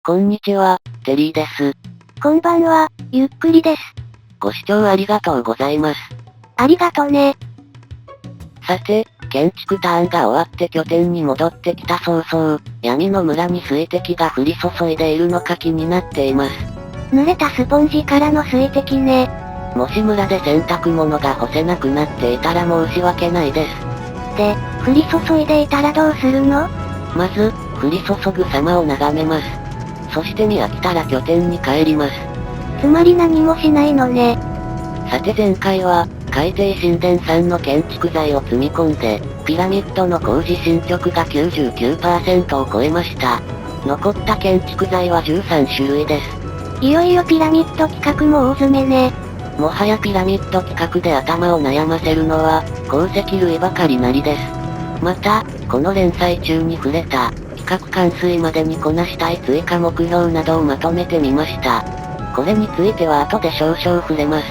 こんにちは、テリーです。こんばんは、ゆっくりです。ご視聴ありがとうございます。ありがとね。さて、建築ターンが終わって拠点に戻ってきた早々、闇の村に水滴が降り注いでいるのか気になっています。濡れたスポンジからの水滴ね。もし村で洗濯物が干せなくなっていたら申し訳ないです。で、降り注いでいたらどうするの？まず、降り注ぐ様を眺めます。そして見飽きたら拠点に帰ります。つまり何もしないのね。さて前回は、海底神殿産の建築材を積み込んで、ピラミッドの工事進捗が 99% を超えました。残った建築材は13種類です。いよいよピラミッド企画も大詰めね。もはやピラミッド企画で頭を悩ませるのは、鉱石類ばかりなりです。また、この連載中に触れた、企画完遂までにこなしたい追加目標などをまとめてみました。これについては後で少々触れます。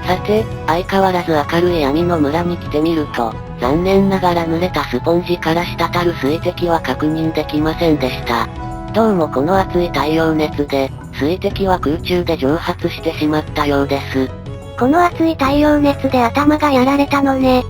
さて、相変わらず明るい闇の村に来てみると、残念ながら濡れたスポンジから滴る水滴は確認できませんでした。どうもこの熱い太陽熱で、水滴は空中で蒸発してしまったようです。この熱い太陽熱で頭がやられたのね。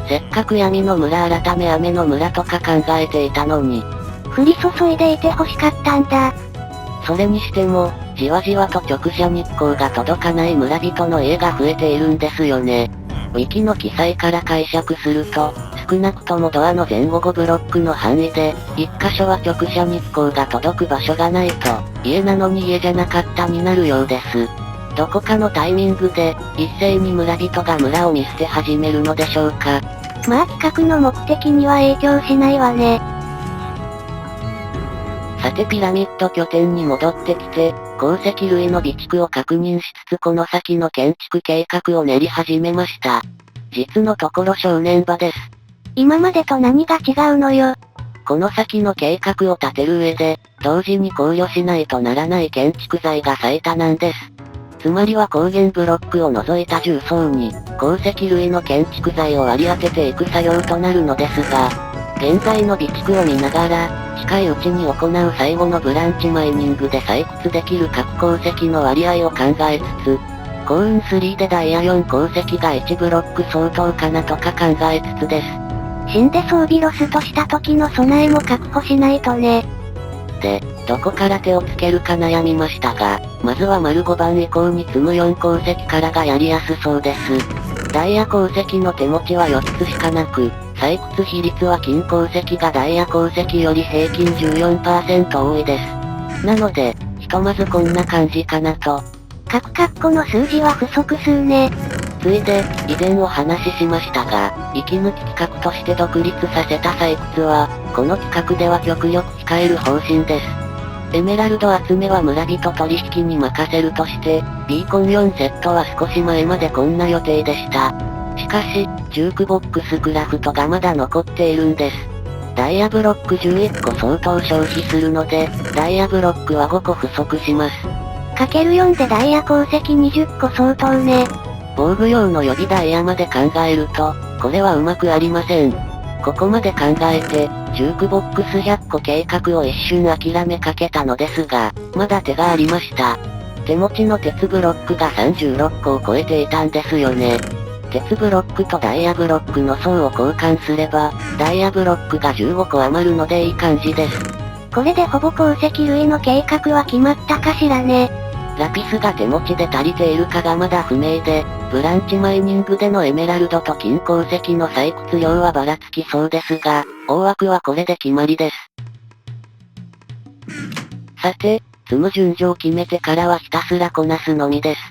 せっかく闇の村改め雨の村とか考えていたのに。降り注いでいて欲しかったんだ。それにしても、じわじわと直射日光が届かない村人の家が増えているんですよね。ウィキの記載から解釈すると、少なくともドアの前後5ブロックの範囲で、1箇所は直射日光が届く場所がないと、家なのに家じゃなかったになるようです。どこかのタイミングで、一斉に村人が村を見捨て始めるのでしょうか。まあ企画の目的には影響しないわね。さてピラミッド拠点に戻ってきて、鉱石類の備蓄を確認しつつこの先の建築計画を練り始めました。実のところ正念場です。今までと何が違うのよ。この先の計画を立てる上で、同時に考慮しないとならない建築材が最多なんです。つまりは光源ブロックを除いた重層に、鉱石類の建築材を割り当てていく作業となるのですが、現在の備蓄を見ながら、近いうちに行う最後のブランチマイニングで採掘できる各鉱石の割合を考えつつ、幸運3でダイヤ4鉱石が1ブロック相当かなとか考えつつです。死んで装備ロスとした時の備えも確保しないとね。で、どこから手をつけるか悩みましたが、まずは丸5番以降に積む4鉱石からがやりやすそうです。ダイヤ鉱石の手持ちは4つしかなく、採掘比率は金鉱石がダイヤ鉱石より平均 14% 多いです。なので、ひとまずこんな感じかなと。各括弧の数字は不足数ね。ついで、以前お話ししましたが、息抜き企画として独立させた採掘は、この企画では極力控える方針です。エメラルド集めは村人取引に任せるとして、ビーコン4セットは少し前までこんな予定でした。しかし、ジュークボックスクラフトがまだ残っているんです。ダイヤブロック11個相当消費するので、ダイヤブロックは5個不足します。かける4でダイヤ鉱石20個相当ね。防具用の予備ダイヤまで考えると、これはうまくありません。ここまで考えて、ジュークボックス100個計画を一瞬諦めかけたのですが、まだ手がありました。手持ちの鉄ブロックが36個を超えていたんですよね。鉄ブロックとダイヤブロックの層を交換すれば、ダイヤブロックが15個余るのでいい感じです。これでほぼ鉱石類の計画は決まったかしらね。ラピスが手持ちで足りているかがまだ不明で、ブランチマイニングでのエメラルドと金鉱石の採掘量はばらつきそうですが、大枠はこれで決まりです。さて、積む順序を決めてからはひたすらこなすのみです。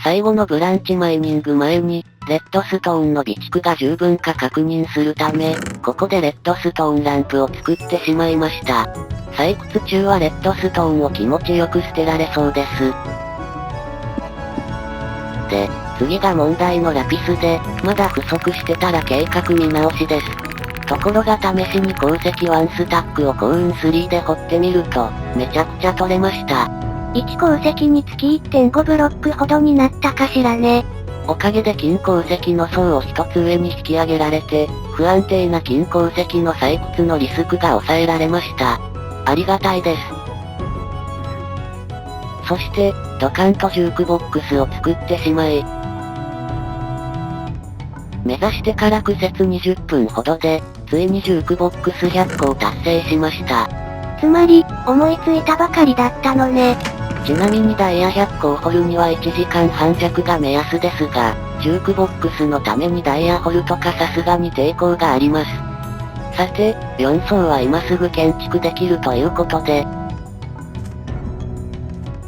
最後のブランチマイニング前に、レッドストーンの備蓄が十分か確認するため、ここでレッドストーンランプを作ってしまいました。採掘中はレッドストーンを気持ちよく捨てられそうです。で、次が問題のラピスで、まだ不足してたら計画見直しです。ところが試しに鉱石1スタックを幸運3で掘ってみると、めちゃくちゃ取れました。1鉱石につき 1.5 ブロックほどになったかしらね。おかげで金鉱石の層を一つ上に引き上げられて、不安定な金鉱石の採掘のリスクが抑えられました。ありがたいです。そして、ドカンとジュークボックスを作ってしまい、目指してから苦節20分ほどで、ついにジュークボックス100個を達成しました。つまり、思いついたばかりだったのね。ちなみにダイヤ100個を掘るには1時間半弱が目安ですが、ジュークボックスのためにダイヤ掘るとかさすがに抵抗があります。さて、4層は今すぐ建築できるということで、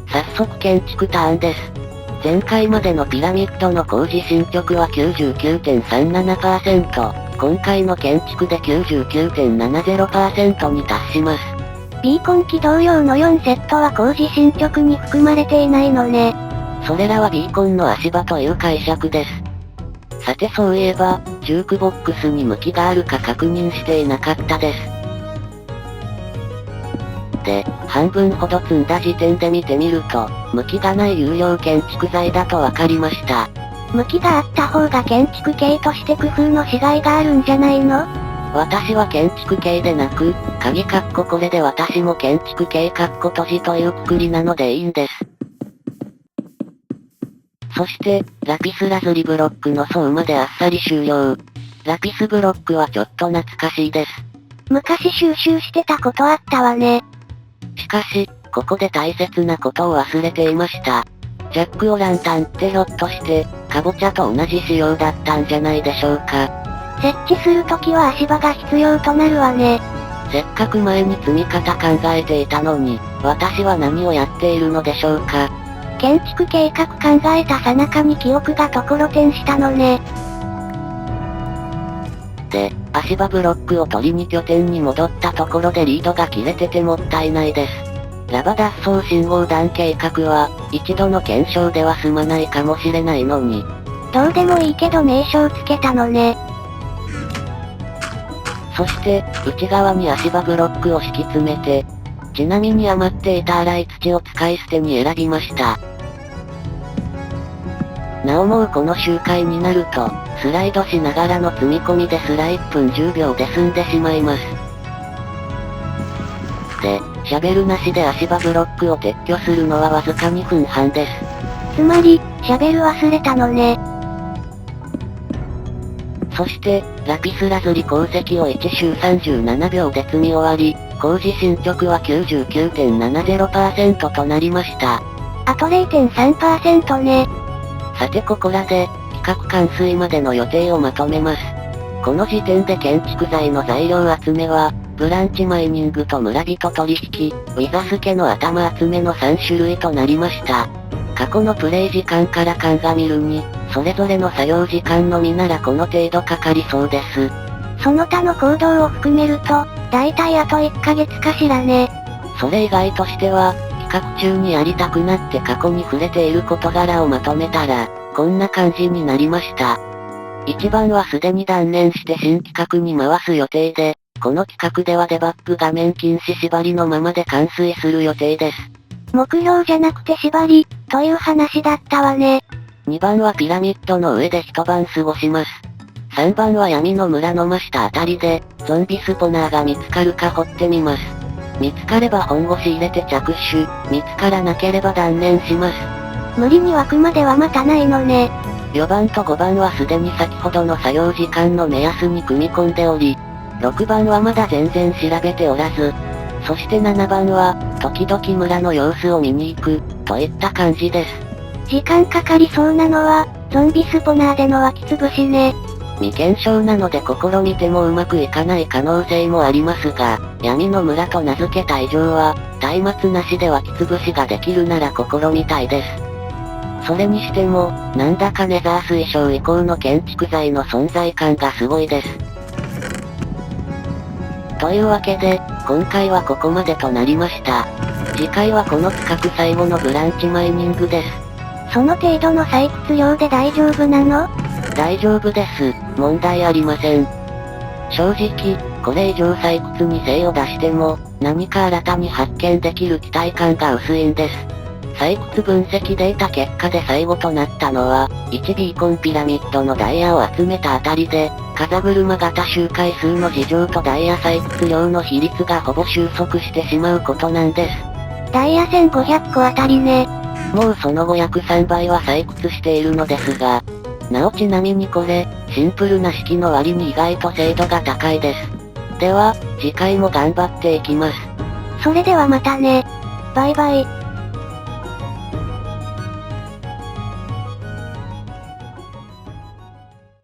早速建築ターンです。前回までのピラミッドの工事進捗は 99.37%、今回の建築で 99.70% に達します。ビーコン機動用の4セットは工事進捗に含まれていないのね。それらはビーコンの足場という解釈です。さてそういえば、ジュークボックスに向きがあるか確認していなかったです。で、半分ほど積んだ時点で見てみると、向きがない有料建築材だとわかりました。向きがあった方が建築系として工夫のしがいがあるんじゃないの？私は建築系でなく、鍵括弧これで私も建築系括弧閉じというくくりなのでいいんです。そして、ラピスラズリブロックの層まであっさり終了。ラピスブロックはちょっと懐かしいです。昔収集してたことあったわね。しかし、ここで大切なことを忘れていました。ジャックオランタンってひょっとして、カボチャと同じ仕様だったんじゃないでしょうか。設置するときは足場が必要となるわね。せっかく前に積み方考えていたのに、私は何をやっているのでしょうか。建築計画考えた最中に記憶がところてんしたのね。で、足場ブロックを取りに拠点に戻ったところでリードが切れててもったいないです。ラバ脱走信号弾計画は、一度の検証では済まないかもしれないのに。どうでもいいけど名称つけたのね。そして、内側に足場ブロックを敷き詰めて、ちなみに余っていた粗い土を使い捨てに選びました。なおもうこの周回になると、スライドしながらの積み込みですら1分10秒で済んでしまいます。で、シャベルなしで足場ブロックを撤去するのはわずか2分半です。つまり、シャベル忘れたのね。そして、ラピスラズリ鉱石を1周37秒で積み終わり、工事進捗は 99.70% となりました。あと 0.3% ね。さてここらで、企画完遂までの予定をまとめます。この時点で建築材の材料集めは、ブランチマイニングと村人取引、ウィザスケの頭集めの3種類となりました。過去のプレイ時間から鑑みるに、それぞれの作業時間のみならこの程度かかりそうです。その他の行動を含めると、だいたいあと1ヶ月かしらね。それ以外としては、企画中にやりたくなって過去に触れている事柄をまとめたら、こんな感じになりました。1番はすでに断念して新企画に回す予定で、この企画ではデバッグ画面禁止縛りのままで完遂する予定です。目標じゃなくて縛り、という話だったわね。2番はピラミッドの上で一晩過ごします。3番は闇の村の真下あたりで、ゾンビスポナーが見つかるか掘ってみます。見つかれば本腰入れて着手、見つからなければ断念します。無理に湧くまでは待たないのね。4番と5番はすでに先ほどの作業時間の目安に組み込んでおり、6番はまだ全然調べておらず、そして7番は、時々村の様子を見に行く、といった感じです。時間かかりそうなのは、ゾンビスポナーでの湧きつぶしね。未検証なので試みてもうまくいかない可能性もありますが、闇の村と名付けた以上は、松明なしで湧きつぶしができるなら試みたいです。それにしても、なんだかネザー水晶以降の建築材の存在感がすごいです。というわけで、今回はここまでとなりました。次回はこの企画最後のブランチマイニングです。その程度の採掘量で大丈夫なの？大丈夫です。問題ありません。正直、これ以上採掘に精を出しても、何か新たに発見できる期待感が薄いんです。採掘分析データ結果で最後となったのは、1ビーコンピラミッドのダイヤを集めたあたりで、風車型周回数の事情とダイヤ採掘量の比率がほぼ収束してしまうことなんです。ダイヤ1500個あたりね。もうその約3倍は採掘しているのですが、なおちなみにこれ、シンプルな式の割に意外と精度が高いです。では、次回も頑張っていきます。それではまたね。バイバイ。